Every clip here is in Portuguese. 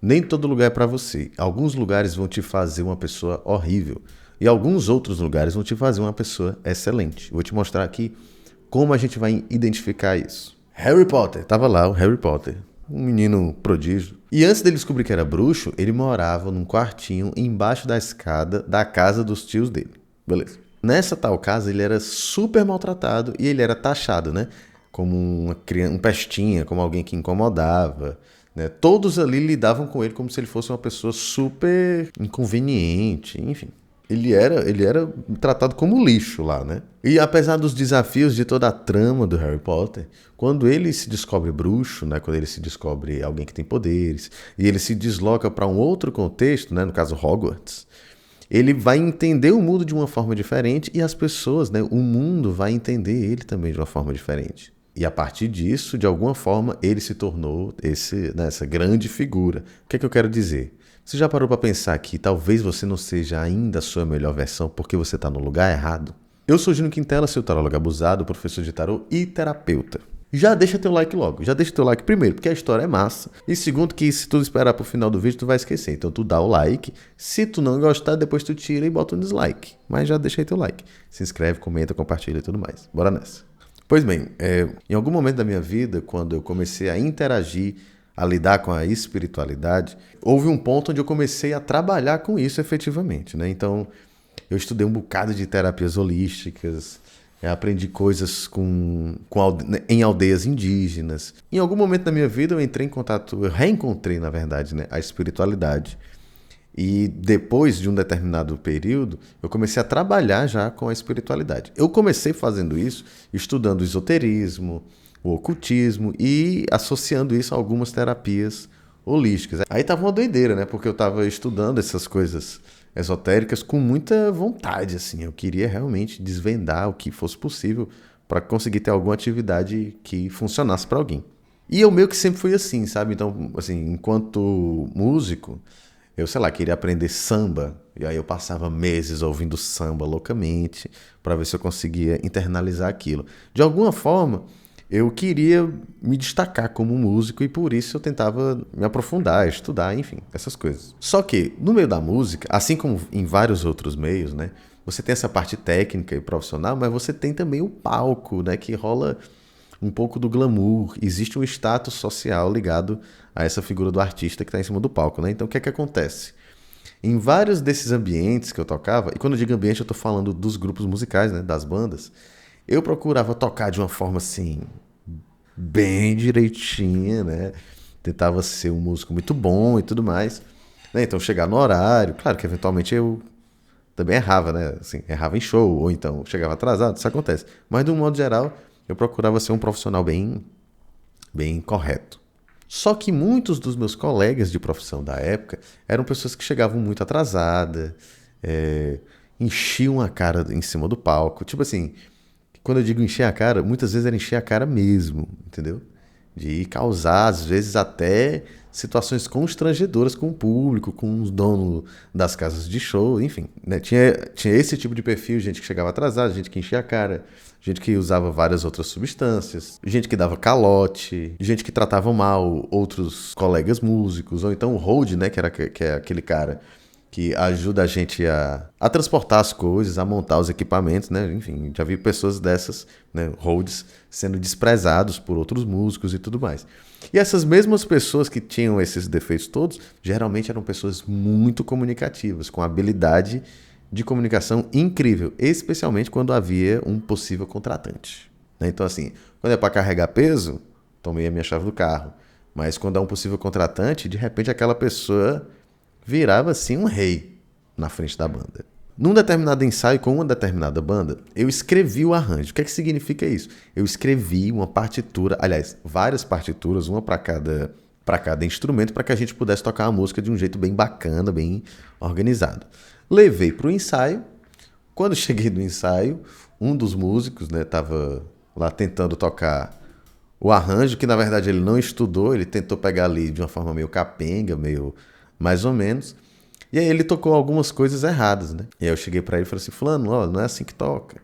Nem todo lugar é para você. Alguns lugares vão te fazer uma pessoa horrível e alguns outros lugares vão te fazer uma pessoa excelente. Vou te mostrar aqui como a gente vai identificar isso. Harry Potter, tava lá o Harry Potter, um menino prodígio. E antes dele descobrir que era bruxo, ele morava num quartinho embaixo da escada da casa dos tios dele. Beleza. Nessa tal casa ele era super maltratado e ele era taxado, né? Como uma criança, um pestinha, como alguém que incomodava, né? Todos ali lidavam com ele como se ele fosse uma pessoa super inconveniente, enfim. Ele era tratado como lixo lá, né? E apesar dos desafios de toda a trama do Harry Potter, quando ele se descobre bruxo, né? Quando ele se descobre alguém que tem poderes, e ele se desloca para um outro contexto, né? No caso Hogwarts, ele vai entender o mundo de uma forma diferente e as pessoas, né? O mundo vai entender ele também de uma forma diferente. E a partir disso, de alguma forma, ele se tornou essa grande figura. O que é que eu quero dizer? Você já parou para pensar que talvez você não seja ainda a sua melhor versão porque você está no lugar errado? Eu sou Gino Quintela, seu tarólogo abusado, professor de tarô e terapeuta. Já deixa teu like logo. Já deixa teu like primeiro, porque a história é massa. E segundo, que se tu esperar pro final do vídeo, tu vai esquecer. Então tu dá o like. Se tu não gostar, depois tu tira e bota um dislike. Mas já deixa aí teu like. Se inscreve, comenta, compartilha e tudo mais. Bora nessa. Pois bem, em algum momento da minha vida, quando eu comecei a interagir, a lidar com a espiritualidade, houve um ponto onde eu comecei a trabalhar com isso efetivamente, né? Então, eu estudei um bocado de terapias holísticas, aprendi coisas em aldeias indígenas. Em algum momento da minha vida eu entrei em contato, eu reencontrei, na verdade, né, a espiritualidade. E depois de um determinado período, eu comecei a trabalhar já com a espiritualidade. Eu comecei fazendo isso, estudando o esoterismo, o ocultismo e associando isso a algumas terapias holísticas. Aí tava uma doideira, né? Porque eu tava estudando essas coisas esotéricas com muita vontade, assim. Eu queria realmente desvendar o que fosse possível para conseguir ter alguma atividade que funcionasse para alguém. E eu meio que sempre fui assim, sabe? Então, assim, enquanto músico, eu, sei lá, queria aprender samba. E aí eu passava meses ouvindo samba loucamente para ver se eu conseguia internalizar aquilo. De alguma forma, eu queria me destacar como músico e por isso eu tentava me aprofundar, estudar, enfim, essas coisas. Só que, no meio da música, assim como em vários outros meios, né? Você tem essa parte técnica e profissional, mas você tem também o palco, né? Que rola um pouco do glamour. Existe um status social ligado a essa figura do artista que está em cima do palco, né? Então, o que é que acontece? Em vários desses ambientes que eu tocava, e quando eu digo ambiente, eu estou falando dos grupos musicais, né? Das bandas, eu procurava tocar de uma forma assim, bem direitinha, né? Tentava ser um músico muito bom e tudo mais. Né? Então, chegar no horário, claro que eventualmente eu também errava, né? Assim, errava em show, ou então chegava atrasado, isso acontece. Mas, de um modo geral, eu procurava ser um profissional bem correto. Só que muitos dos meus colegas de profissão da época eram pessoas que chegavam muito atrasadas, enchiam a cara em cima do palco. Tipo assim, quando eu digo encher a cara, muitas vezes era encher a cara mesmo, entendeu? De causar, às vezes, até situações constrangedoras com o público, com os donos das casas de show, enfim. Né? Tinha esse tipo de perfil, gente que chegava atrasada, gente que enchia a cara, gente que usava várias outras substâncias, gente que dava calote, gente que tratava mal outros colegas músicos, ou então o hold, né, que é aquele cara que ajuda a gente a transportar as coisas, a montar os equipamentos, né? Enfim, já vi pessoas dessas, né, holds, sendo desprezados por outros músicos e tudo mais. E essas mesmas pessoas que tinham esses defeitos todos, geralmente eram pessoas muito comunicativas, com habilidade de comunicação incrível, especialmente quando havia um possível contratante. Né? Então, assim, quando é para carregar peso, tomei a minha chave do carro. Mas quando há um possível contratante, de repente aquela pessoa virava assim um rei na frente da banda. Num determinado ensaio com uma determinada banda, eu escrevi o arranjo. O que é que significa isso? Eu escrevi uma partitura, aliás, várias partituras, uma para cada instrumento, para que a gente pudesse tocar a música de um jeito bem bacana, bem organizado. Levei para o ensaio. Quando cheguei no ensaio, um dos músicos, né, estava lá tentando tocar o arranjo, que na verdade ele não estudou, ele tentou pegar ali de uma forma meio capenga, meio mais ou menos. E aí ele tocou algumas coisas erradas, né? E aí eu cheguei pra ele e falei assim, fulano, ó, não é assim que toca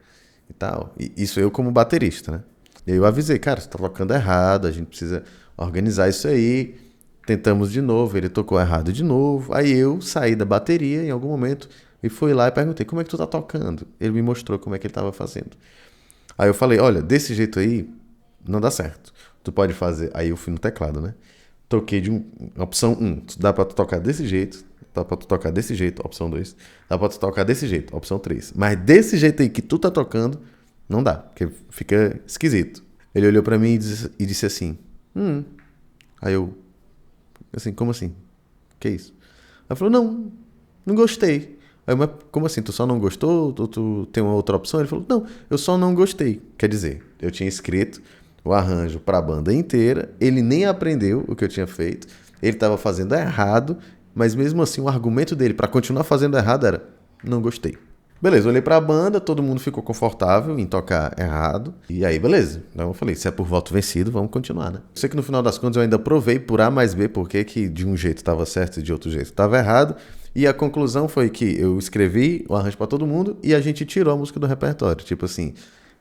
e tal. E isso eu como baterista, né? E aí eu avisei, cara, você tá tocando errado, a gente precisa organizar isso aí. tentamos de novo, ele tocou errado de novo. Aí eu saí da bateria em algum momento e fui lá e perguntei, como é que tu tá tocando? Ele me mostrou como é que ele tava fazendo. Aí eu falei, olha, desse jeito aí não dá certo. Tu pode fazer... Aí eu fui no teclado, né? Toquei de opção 1, dá pra tu tocar desse jeito, dá pra tu tocar desse jeito, opção 2, dá pra tu tocar desse jeito, opção 3. Mas desse jeito aí que tu tá tocando, não dá, porque fica esquisito. Ele olhou pra mim e disse assim, Aí eu, assim, como assim? Que isso? Aí ele falou, não gostei. Aí eu, mas como assim, tu só não gostou? Tu tem uma outra opção? Ele falou, não, eu só não gostei. Quer dizer, eu tinha escrito o arranjo para a banda inteira, ele nem aprendeu o que eu tinha feito, ele estava fazendo errado, mas mesmo assim o argumento dele para continuar fazendo errado era, não gostei. Beleza, eu olhei pra banda, todo mundo ficou confortável em tocar errado. E aí, beleza. Então eu falei, se é por voto vencido, vamos continuar, né? Eu sei que no final das contas eu ainda provei por A mais B porque que de um jeito estava certo e de outro jeito estava errado. E a conclusão foi que eu escrevi o arranjo pra todo mundo e a gente tirou a música do repertório. Tipo assim,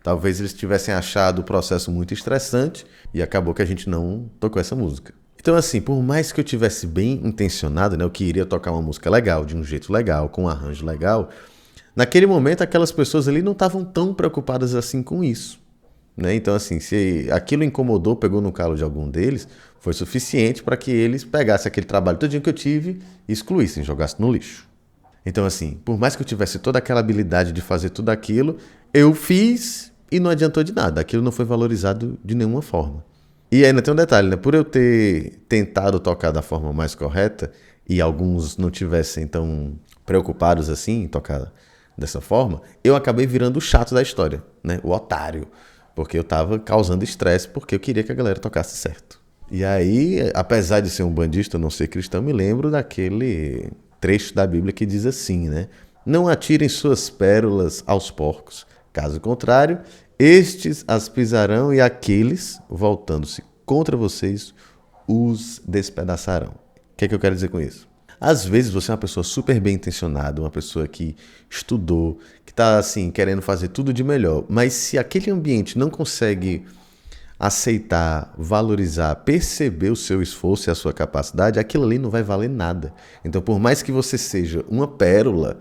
talvez eles tivessem achado o processo muito estressante e acabou que a gente não tocou essa música. Então assim, por mais que eu tivesse bem intencionado, né? Eu queria tocar uma música legal, de um jeito legal, com um arranjo legal... Naquele momento, aquelas pessoas ali não estavam tão preocupadas assim com isso, né? Então, assim, se aquilo incomodou, pegou no calo de algum deles, foi suficiente para que eles pegassem aquele trabalho todinho que eu tive e excluíssem, jogassem no lixo. Então, assim, por mais que eu tivesse toda aquela habilidade de fazer tudo aquilo, eu fiz e não adiantou de nada. Aquilo não foi valorizado de nenhuma forma. E ainda tem um detalhe, né? Por eu ter tentado tocar da forma mais correta e alguns não tivessem tão preocupados assim em tocar dessa forma, eu acabei virando o chato da história, né? O otário, porque eu tava causando estresse porque eu queria que a galera tocasse certo. E aí, apesar de ser um bandista, não ser cristão, me lembro daquele trecho da Bíblia que diz assim, né? Não atirem suas pérolas aos porcos, caso contrário, estes as pisarão e aqueles, voltando-se contra vocês, os despedaçarão. O que é que eu quero dizer com isso? Às vezes você é uma pessoa super bem intencionada, uma pessoa que estudou, que está assim, querendo fazer tudo de melhor, mas se aquele ambiente não consegue aceitar, valorizar, perceber o seu esforço e a sua capacidade, aquilo ali não vai valer nada. Então, por mais que você seja uma pérola,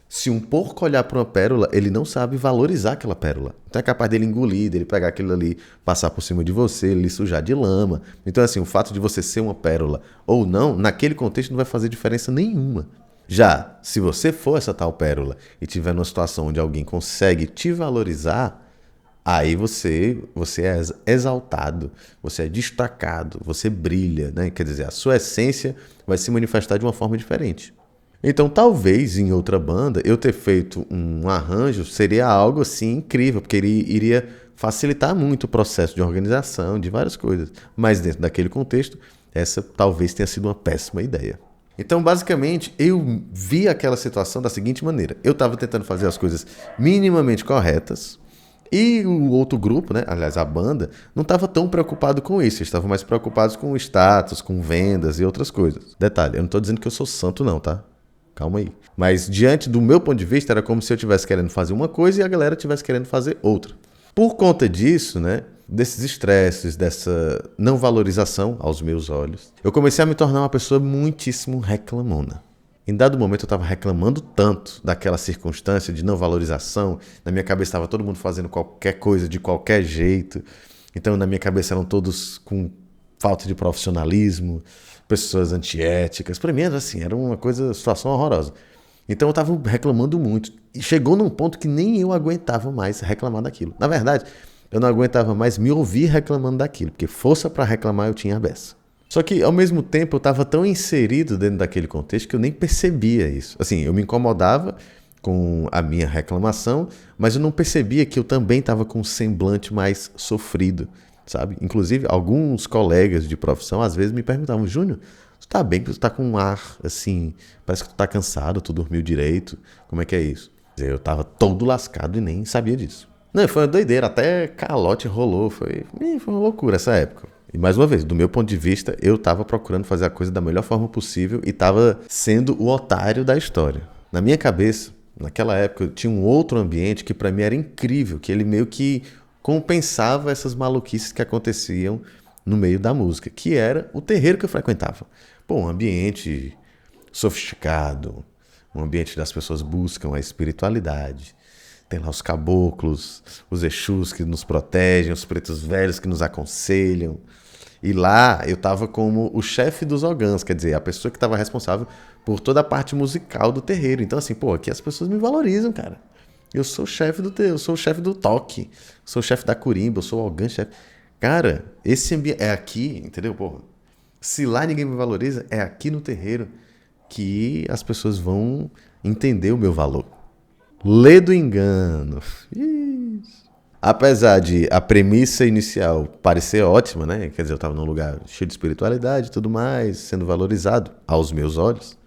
se um porco olhar para uma pérola, ele não sabe valorizar aquela pérola. Então é capaz dele engolir, dele pegar aquilo ali, passar por cima de você, lhe sujar de lama. Então assim, o fato de você ser uma pérola ou não, naquele contexto não vai fazer diferença nenhuma. Já, se você for essa tal pérola e tiver numa situação onde alguém consegue te valorizar, aí você é exaltado, você é destacado, você brilha, né? Quer dizer, a sua essência vai se manifestar de uma forma diferente. Então, talvez em outra banda eu ter feito um arranjo seria algo assim incrível, porque ele iria facilitar muito o processo de organização, de várias coisas. Mas dentro daquele contexto, essa talvez tenha sido uma péssima ideia. Então, basicamente, eu vi aquela situação da seguinte maneira. Eu estava tentando fazer as coisas minimamente corretas e o outro grupo, né, aliás, a banda, não estava tão preocupado com isso. Eles estavam mais preocupados com o status, com vendas e outras coisas. Detalhe, eu não estou dizendo que eu sou santo não, tá? Calma aí. Mas diante do meu ponto de vista, era como se eu estivesse querendo fazer uma coisa e a galera estivesse querendo fazer outra. Por conta disso, né, desses estresses, dessa não valorização aos meus olhos, eu comecei a me tornar uma pessoa muitíssimo reclamona. Em dado momento eu estava reclamando tanto daquela circunstância de não valorização, na minha cabeça estava todo mundo fazendo qualquer coisa de qualquer jeito, então na minha cabeça eram todos com falta de profissionalismo, pessoas antiéticas. Para mim era assim, era uma situação horrorosa. Então eu estava reclamando muito. E chegou num ponto que nem eu aguentava mais reclamar daquilo. Na verdade, eu não aguentava mais me ouvir reclamando daquilo, porque força para reclamar eu tinha a beça. Só que, ao mesmo tempo, eu estava tão inserido dentro daquele contexto que eu nem percebia isso. Assim, eu me incomodava com a minha reclamação, mas eu não percebia que eu também estava com um semblante mais sofrido, sabe? Inclusive, alguns colegas de profissão às vezes me perguntavam, Júnior, tu tá bem? Tu tá com um ar, assim, parece que tu tá cansado, tu dormiu direito, como é que é isso? Eu tava todo lascado e nem sabia disso. Não, foi uma doideira, até calote rolou, foi uma loucura essa época. E mais uma vez, do meu ponto de vista, eu tava procurando fazer a coisa da melhor forma possível e tava sendo o otário da história. Na minha cabeça, naquela época, tinha um outro ambiente que pra mim era incrível, que ele meio que compensava essas maluquices que aconteciam no meio da música, que era o terreiro que eu frequentava. Pô, um ambiente sofisticado, um ambiente das pessoas buscam a espiritualidade. Tem lá os caboclos, os exus que nos protegem, os pretos velhos que nos aconselham. E lá eu estava como o chefe dos ogãs, quer dizer, a pessoa que estava responsável por toda a parte musical do terreiro. Então assim, pô, aqui as pessoas me valorizam, cara. Eu sou o chefe do terreiro, eu sou o chefe do toque, sou o chefe da curimba, eu sou o ogã chefe. Cara, esse ambiente é aqui, entendeu, porra? Se lá ninguém me valoriza, é aqui no terreiro que as pessoas vão entender o meu valor. Lê do engano. Isso. Apesar de a premissa inicial parecer ótima, né? Quer dizer, eu estava num lugar cheio de espiritualidade e tudo mais, sendo valorizado aos meus olhos.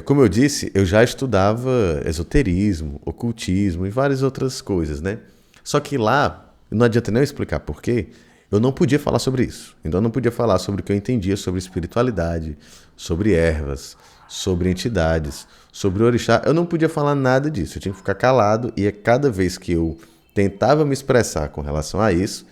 Como eu disse, eu já estudava esoterismo, ocultismo e várias outras coisas, né? Só que lá, não adianta nem eu explicar por quê, eu não podia falar sobre isso. Então eu não podia falar sobre o que eu entendia sobre espiritualidade, sobre ervas, sobre entidades, sobre orixá. Eu não podia falar nada disso, eu tinha que ficar calado e cada vez que eu tentava me expressar com relação a isso,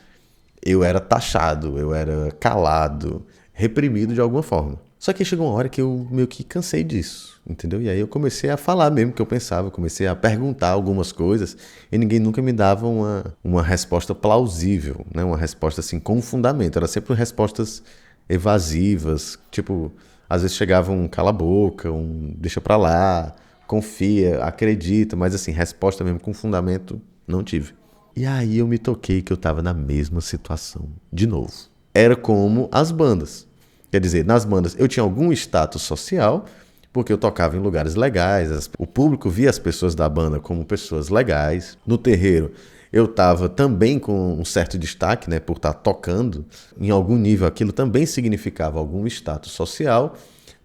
eu era taxado, eu era calado, reprimido de alguma forma. Só que chegou uma hora que eu meio que cansei disso, entendeu? E aí eu comecei a falar mesmo o que eu pensava, comecei a perguntar algumas coisas e ninguém nunca me dava uma resposta plausível, né? Uma resposta assim com fundamento. Era sempre respostas evasivas, tipo, às vezes chegava um cala a boca, um deixa pra lá, confia, acredita, mas assim, resposta mesmo com fundamento não tive. E aí eu me toquei que eu tava na mesma situação, de novo. Era como as bandas. Quer dizer, nas bandas eu tinha algum status social, porque eu tocava em lugares legais, o público via as pessoas da banda como pessoas legais. No terreiro eu estava também com um certo destaque, né, por estar tocando. Em algum nível aquilo também significava algum status social.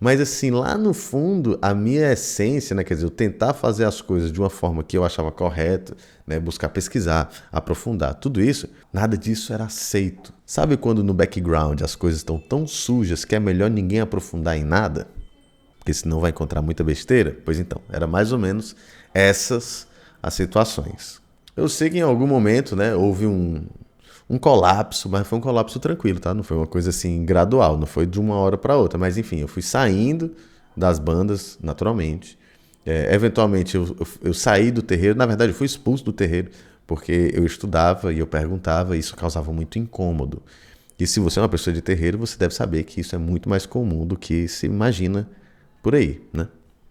Mas assim, lá no fundo, a minha essência, né, quer dizer, eu tentar fazer as coisas de uma forma que eu achava correta, né, buscar pesquisar, aprofundar, tudo isso, nada disso era aceito. Sabe quando no background as coisas estão tão sujas que é melhor ninguém aprofundar em nada? Porque senão vai encontrar muita besteira? Pois então, era mais ou menos essas as situações. Eu sei que em algum momento, né, houve um colapso, mas foi um colapso tranquilo, tá? Não foi uma coisa assim gradual, não foi de uma hora para outra. Mas enfim, eu fui saindo das bandas naturalmente. Eventualmente eu saí do terreiro, na verdade eu fui expulso do terreiro, porque eu estudava e eu perguntava e isso causava muito incômodo. E se você é uma pessoa de terreiro, você deve saber que isso é muito mais comum do que se imagina por aí, né?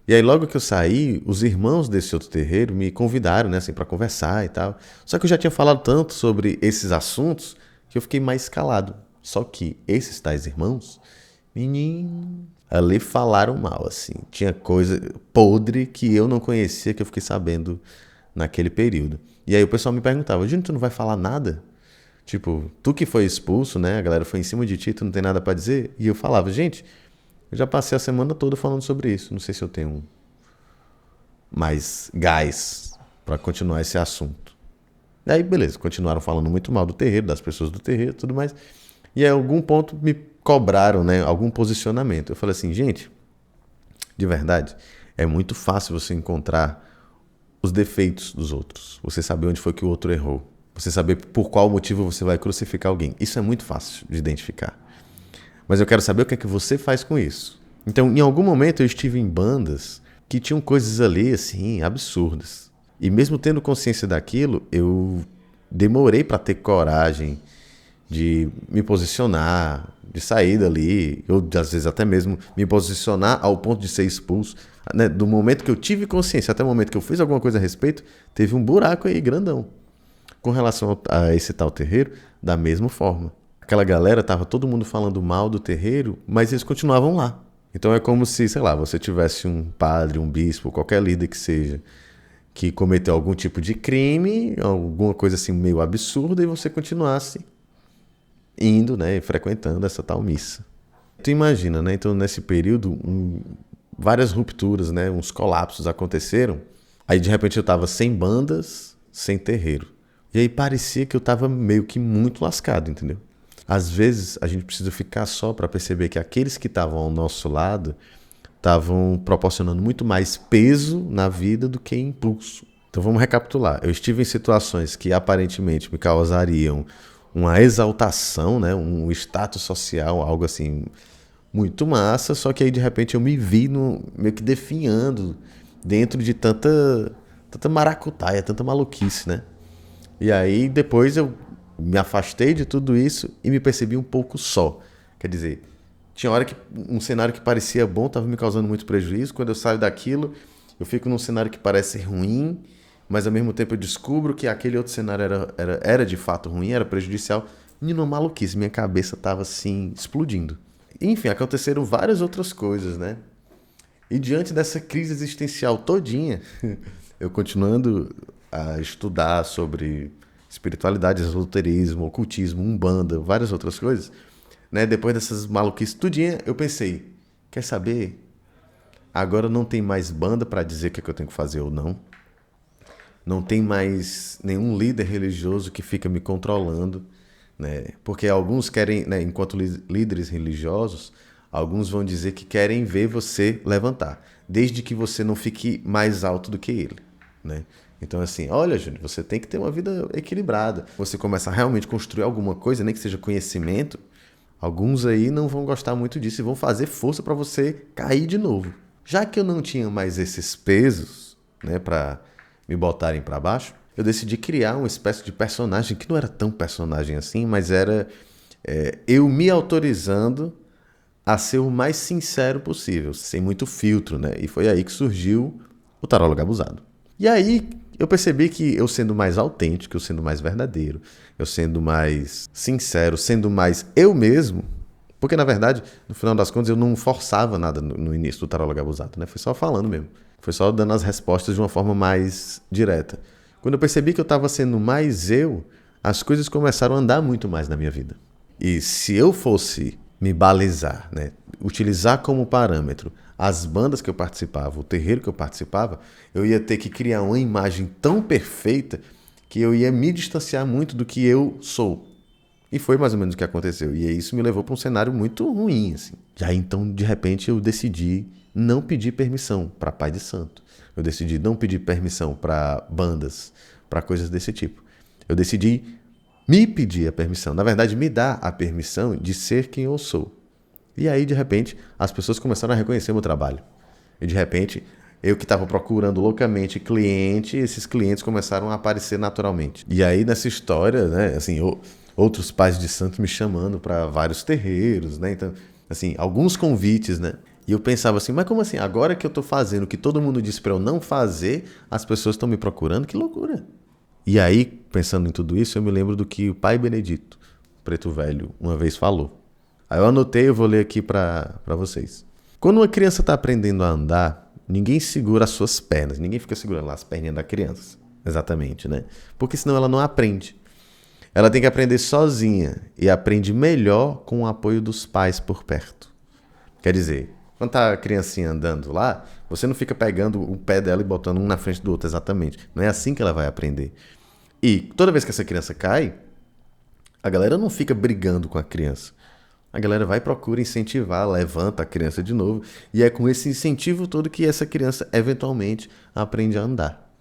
E aí logo que eu saí, os irmãos desse outro terreiro me convidaram, né, assim, para conversar e tal. Só que eu já tinha falado tanto sobre esses assuntos que eu fiquei mais calado. Só que esses tais irmãos, menino, ali falaram mal, assim. Tinha coisa podre que eu não conhecia, que eu fiquei sabendo naquele período. E aí o pessoal me perguntava, Júnior, tu não vai falar nada? Tipo, tu que foi expulso, né, a galera foi em cima de ti, tu não tem nada para dizer? E eu falava, gente, eu já passei a semana toda falando sobre isso. Não sei se eu tenho mais gás para continuar esse assunto. E aí, beleza, continuaram falando muito mal do terreiro, das pessoas do terreiro e tudo mais. E aí, a algum ponto me cobraram, né, algum posicionamento. Eu falei assim, gente, de verdade, é muito fácil você encontrar os defeitos dos outros. Você saber onde foi que o outro errou. Você saber por qual motivo você vai crucificar alguém. Isso é muito fácil de identificar. Mas eu quero saber o que é que você faz com isso. Então, em algum momento eu estive em bandas que tinham coisas ali, assim, absurdas. E mesmo tendo consciência daquilo, eu demorei para ter coragem de me posicionar, de sair dali, ou às vezes até mesmo me posicionar ao ponto de ser expulso. Né? Do momento que eu tive consciência até o momento que eu fiz alguma coisa a respeito, teve um buraco aí grandão. Com relação a esse tal terreiro, da mesma forma. Aquela galera, tava todo mundo falando mal do terreiro, mas eles continuavam lá. Então é como se, sei lá, você tivesse um padre, um bispo, qualquer líder que seja, que cometeu algum tipo de crime, alguma coisa assim meio absurda, e você continuasse indo, né, frequentando essa tal missa. Tu imagina, né? Então nesse período, várias rupturas, né, uns colapsos aconteceram. Aí de repente eu tava sem bandas, sem terreiro. E aí parecia que eu tava meio que muito lascado, entendeu? Às vezes a gente precisa ficar só para perceber que aqueles que estavam ao nosso lado estavam proporcionando muito mais peso na vida do que impulso. Então vamos recapitular. Eu estive em situações que aparentemente me causariam uma exaltação, né? Um status social, algo assim muito massa, só que aí de repente eu me vi meio que definhando dentro de tanta maracutaia, tanta maluquice, né? E aí depois eu me afastei de tudo isso e me percebi um pouco só. Quer dizer, tinha hora que um cenário que parecia bom estava me causando muito prejuízo. Quando eu saio daquilo, eu fico num cenário que parece ruim, mas ao mesmo tempo eu descubro que aquele outro cenário era de fato ruim, era prejudicial. E numa maluquice, minha cabeça estava assim, explodindo. Enfim, aconteceram várias outras coisas, né? E diante dessa crise existencial todinha, eu continuando a estudar sobre espiritualidade, esoterismo, ocultismo, umbanda, várias outras coisas, né? Depois dessas maluquices tudinha, eu pensei, quer saber? Agora não tem mais banda para dizer o que eu tenho que fazer ou não. Não tem mais nenhum líder religioso que fica me controlando, né? Porque alguns querem, né, enquanto líderes religiosos, alguns vão dizer que querem ver você levantar, desde que você não fique mais alto do que ele, né? Então assim, olha, Júnior, você tem que ter uma vida equilibrada. Você começa a realmente construir alguma coisa, nem que seja conhecimento. Alguns aí não vão gostar muito disso e vão fazer força para você cair de novo. Já que eu não tinha mais esses pesos, né, para me botarem para baixo, eu decidi criar uma espécie de personagem que não era tão personagem assim, mas era eu me autorizando a ser o mais sincero possível, sem muito filtro, né? E foi aí que surgiu o Tarólogo Abusado. E aí eu percebi que eu sendo mais autêntico, eu sendo mais verdadeiro, eu sendo mais sincero, sendo mais eu mesmo, porque na verdade, no final das contas, eu não forçava nada no início do Tarólogo Abusado, né? Foi só falando mesmo. Foi só dando as respostas de uma forma mais direta. Quando eu percebi que eu estava sendo mais eu, as coisas começaram a andar muito mais na minha vida. E se eu fosse me balizar, né, utilizar como parâmetro as bandas que eu participava, o terreiro que eu participava, eu ia ter que criar uma imagem tão perfeita que eu ia me distanciar muito do que eu sou. E foi mais ou menos o que aconteceu. E isso me levou para um cenário muito ruim, assim. E aí, então, de repente, eu decidi não pedir permissão para pai de santo. Eu decidi não pedir permissão para bandas, para coisas desse tipo. Eu decidi me pedir a permissão. Na verdade, me dar a permissão de ser quem eu sou. E aí, de repente, as pessoas começaram a reconhecer o meu trabalho. E, de repente, eu que estava procurando loucamente cliente, esses clientes começaram a aparecer naturalmente. E aí, nessa história, né, assim, outros pais de santo me chamando para vários terreiros, né? Então, assim, alguns convites, né? E eu pensava assim, mas como assim? Agora que eu tô fazendo o que todo mundo disse para eu não fazer, as pessoas estão me procurando? Que loucura! E aí, pensando em tudo isso, eu me lembro do que o pai Benedito, Preto Velho, uma vez falou. Aí eu anotei, eu vou ler aqui para vocês. Quando uma criança está aprendendo a andar, ninguém segura as suas pernas, ninguém fica segurando lá as perninhas da criança. Exatamente, né? Porque senão ela não aprende. Ela tem que aprender sozinha e aprende melhor com o apoio dos pais por perto. Quer dizer, quando tá a criancinha andando lá, você não fica pegando o pé dela e botando um na frente do outro exatamente. Não é assim que ela vai aprender. E toda vez que essa criança cai, a galera não fica brigando com a criança. A galera vai e procura incentivar, levanta a criança de novo. E é com esse incentivo todo que essa criança eventualmente aprende a andar.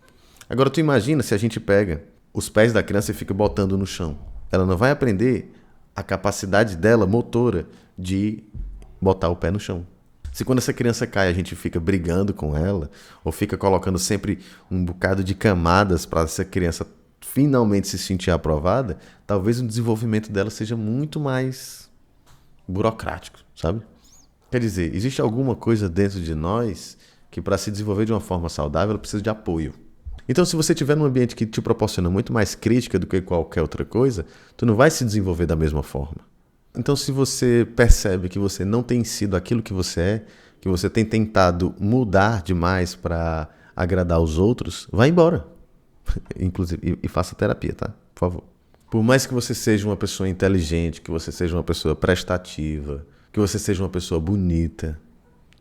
Agora tu imagina se a gente pega os pés da criança e fica botando no chão. Ela não vai aprender a capacidade dela, motora, de botar o pé no chão. Se quando essa criança cai a gente fica brigando com ela, ou fica colocando sempre um bocado de camadas para essa criança finalmente se sentir aprovada, talvez o desenvolvimento dela seja muito mais burocrático, sabe? Quer dizer, existe alguma coisa dentro de nós que para se desenvolver de uma forma saudável ela precisa de apoio. Então, se você estiver num ambiente que te proporciona muito mais crítica do que qualquer outra coisa, tu não vai se desenvolver da mesma forma. Então, se você percebe que você não tem sido aquilo que você é, que você tem tentado mudar demais para agradar os outros, vá embora. Inclusive, e faça terapia, tá? Por favor. Por mais que você seja uma pessoa inteligente, que você seja uma pessoa prestativa, que você seja uma pessoa bonita,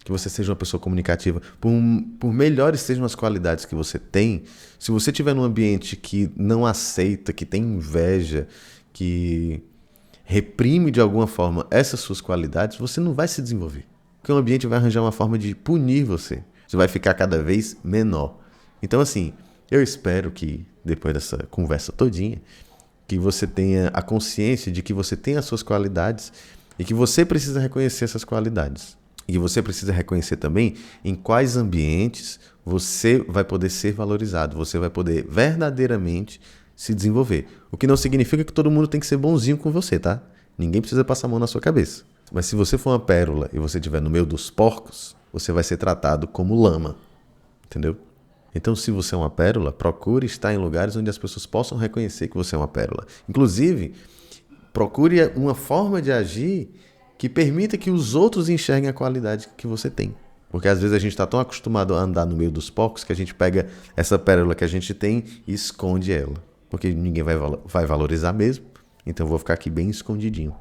que você seja uma pessoa comunicativa, por melhores sejam as qualidades que você tem, se você estiver num ambiente que não aceita, que tem inveja, que reprime de alguma forma essas suas qualidades, você não vai se desenvolver. Porque o ambiente vai arranjar uma forma de punir você. Você vai ficar cada vez menor. Então, assim, eu espero que depois dessa conversa todinha, que você tenha a consciência de que você tem as suas qualidades e que você precisa reconhecer essas qualidades. E você precisa reconhecer também em quais ambientes você vai poder ser valorizado, você vai poder verdadeiramente se desenvolver. O que não significa que todo mundo tem que ser bonzinho com você, tá? Ninguém precisa passar a mão na sua cabeça. Mas se você for uma pérola e você estiver no meio dos porcos, você vai ser tratado como lama, entendeu? Então, se você é uma pérola, procure estar em lugares onde as pessoas possam reconhecer que você é uma pérola. Inclusive, procure uma forma de agir que permita que os outros enxerguem a qualidade que você tem. Porque às vezes a gente está tão acostumado a andar no meio dos porcos que a gente pega essa pérola que a gente tem e esconde ela. Porque ninguém vai valorizar mesmo, então eu vou ficar aqui bem escondidinho.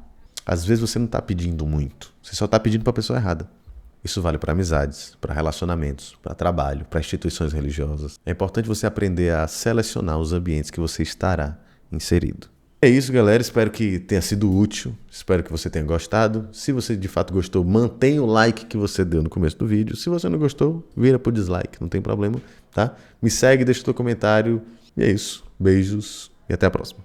Às vezes você não está pedindo muito, você só está pedindo para a pessoa errada. Isso vale para amizades, para relacionamentos, para trabalho, para instituições religiosas. É importante você aprender a selecionar os ambientes que você estará inserido. É isso, galera. Espero que tenha sido útil. Espero que você tenha gostado. Se você de fato gostou, mantenha o like que você deu no começo do vídeo. Se você não gostou, vira pro dislike, não tem problema, tá? Me segue, deixa o teu comentário. E é isso. Beijos e até a próxima.